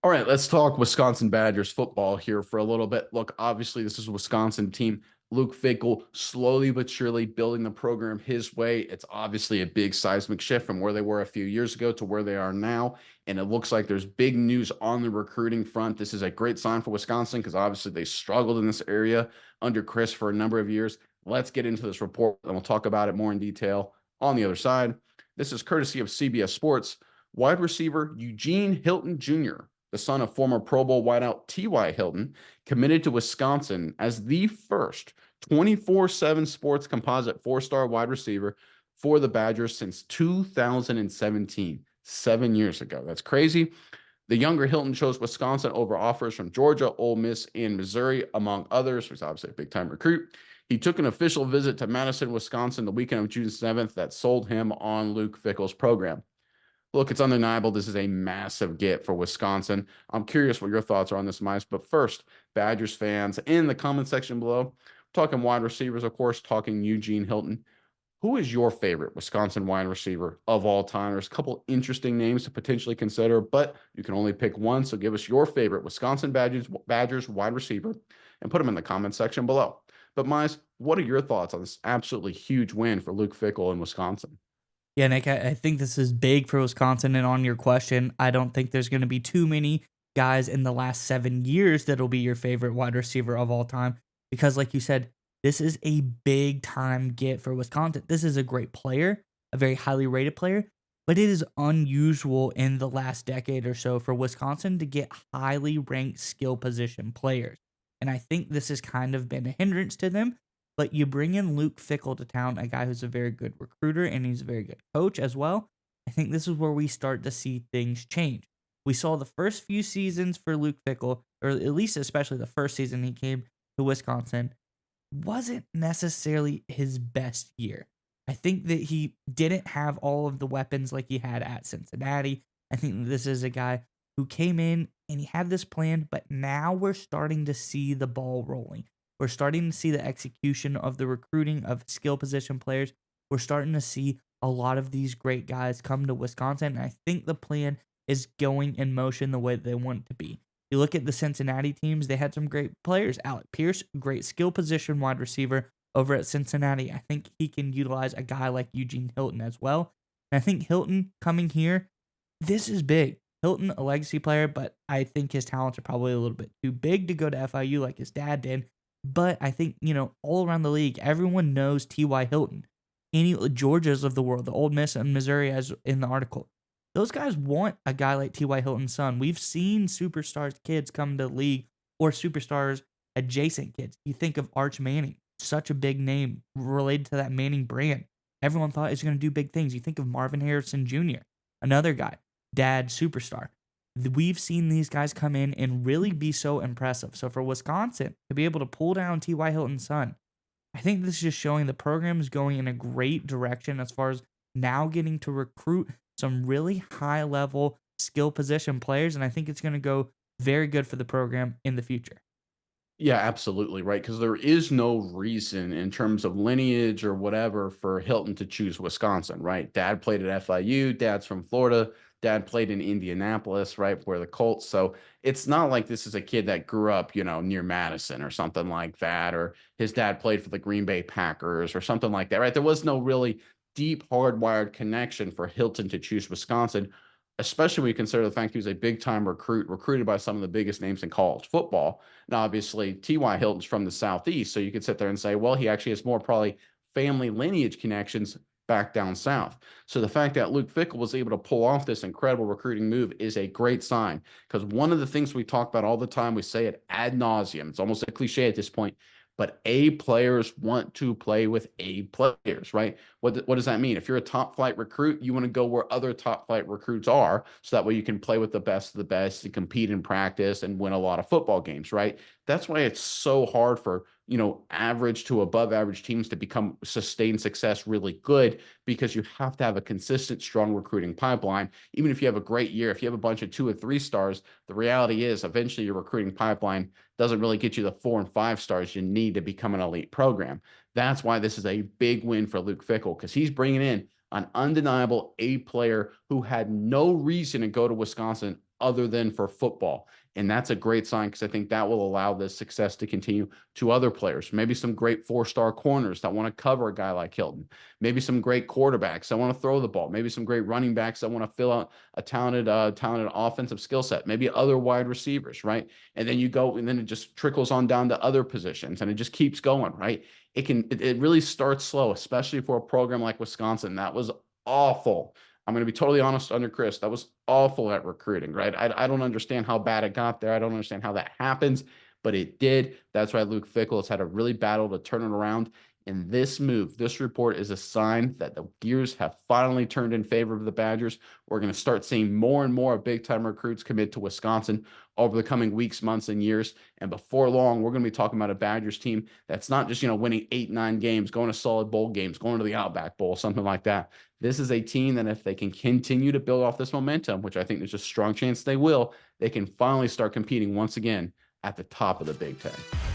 All right, let's talk Wisconsin Badgers football here for a little bit. Look, obviously, this is a Wisconsin team. Luke Fickell slowly but surely building the program his way. It's obviously a big seismic shift from where they were a few years ago to where they are now. And it looks like there's big news on the recruiting front. This is a great sign for Wisconsin because obviously they struggled in this area under Chris for a number of years. Let's get into this report and we'll talk about it more in detail on the other side. This is courtesy of CBS Sports. Wide receiver Eugene Hilton Jr., the son of former Pro Bowl wideout T.Y. Hilton, committed to Wisconsin as the first 24/7 sports composite four-star wide receiver for the Badgers since 2017, 7 years ago. That's crazy. The younger Hilton chose Wisconsin over offers from Georgia, Ole Miss, and Missouri, among others. He's obviously a big-time recruit. He took an official visit to Madison, Wisconsin the weekend of June 7th that sold him on Luke Fickell's program. Look, it's undeniable this is a massive get for Wisconsin. I'm curious what your thoughts are on this, Mice. But first, Badgers fans in the comment section below, talking wide receivers, of course, talking Eugene Hilton. Who is your favorite Wisconsin wide receiver of all time? There's a couple interesting names to potentially consider, but you can only pick one. So give us your favorite Wisconsin Badgers wide receiver and put them in the comment section below. But Mice, what are your thoughts on this absolutely huge win for Luke Fickell in Wisconsin? Yeah, Nick, I think this is big for Wisconsin. And on your question, I don't think there's going to be too many guys in the last 7 years that'll be your favorite wide receiver of all time. Because, like you said, this is a big time get for Wisconsin. This is a great player, a very highly rated player, but it is unusual in the last decade or so for Wisconsin to get highly ranked skill position players. And I think this has kind of been a hindrance to them, but you bring in Luke Fickell to town, a guy who's a very good recruiter and he's a very good coach as well. I think this is where we start to see things change. We saw the first few seasons for Luke Fickell, or at least especially the first season he came to Wisconsin, wasn't necessarily his best year. I think that he didn't have all of the weapons like he had at Cincinnati. I think this is a guy who came in and he had this plan, but now we're starting to see the ball rolling. We're starting to see the execution of the recruiting of skill position players. We're starting to see a lot of these great guys come to Wisconsin. And I think the plan is going in motion the way that they want it to be. You look at the Cincinnati teams, they had some great players. Alec Pierce, great skill position wide receiver over at Cincinnati. I think he can utilize a guy like Eugene Hilton as well. And I think Hilton coming here, this is big. Hilton, a legacy player, but I think his talents are probably a little bit too big to go to FIU like his dad did. But I think, all around the league, everyone knows T.Y. Hilton. Any Georgias of the world, the Ole Miss and Missouri, as in the article. Those guys want a guy like T.Y. Hilton's son. We've seen superstars kids come to the league or superstars adjacent kids. You think of Arch Manning, such a big name related to that Manning brand. Everyone thought he was going to do big things. You think of Marvin Harrison Jr., another guy, dad superstar. We've seen these guys come in and really be so impressive. So for Wisconsin to be able to pull down T.Y. Hilton's son, I think this is just showing the program is going in a great direction as far as now getting to recruit some really high level skill position players. And I think it's going to go very good for the program in the future. Yeah, absolutely, right, because there is no reason in terms of lineage or whatever for Hilton to choose Wisconsin, right? Dad played at FIU, dad's from Florida, dad played in Indianapolis, right, where the Colts. So it's not like this is a kid that grew up, near Madison or something like that, or his dad played for the Green Bay Packers or something like that, right? There was no really deep, hardwired connection for Hilton to choose Wisconsin, especially when you consider the fact he was a big time recruited by some of the biggest names in college football. Now, obviously, T.Y. Hilton's from the Southeast, so you could sit there and say, well, he actually has more probably family lineage connections back down south. So the fact that Luke Fickell was able to pull off this incredible recruiting move is a great sign. Because one of the things we talk about all the time, we say it ad nauseum. It's almost a cliche at this point, but A players want to play with A players, right? What does that mean? If you're a top flight recruit, you want to go where other top flight recruits are, so that way you can play with the best of the best and compete in practice and win a lot of football games, right? That's why it's so hard for, average to above average teams to become sustained success really good, because you have to have a consistent, strong recruiting pipeline. Even if you have a great year, if you have a bunch of 2 or 3 stars, the reality is eventually your recruiting pipeline doesn't really get you the 4 and 5 stars you need to become an elite program. That's why this is a big win for Luke Fickell, because he's bringing in an undeniable A player who had no reason to go to Wisconsin other than for football. And that's a great sign because I think that will allow this success to continue to other players. Maybe some great 4-star corners that want to cover a guy like Hilton. Maybe some great quarterbacks that want to throw the ball. Maybe some great running backs that want to fill out a talented offensive skill set. Maybe other wide receivers, right? And then you go, and then it just trickles on down to other positions, and it just keeps going, right? It really starts slow, especially for a program like Wisconsin. That was awful. I'm going to be totally honest under Chris. That was awful at recruiting, right? I don't understand how bad it got there. I don't understand how that happens, but it did. That's why Luke Fickell has had a really battle to turn it around. And this move, this report is a sign that the gears have finally turned in favor of the Badgers. We're going to start seeing more and more big-time recruits commit to Wisconsin over the coming weeks, months, and years. And before long, we're going to be talking about a Badgers team that's not just, winning 8, 9 games, going to solid bowl games, going to the Outback Bowl, something like that. This is a team that if they can continue to build off this momentum, which I think there's a strong chance they will, they can finally start competing once again at the top of the Big Ten.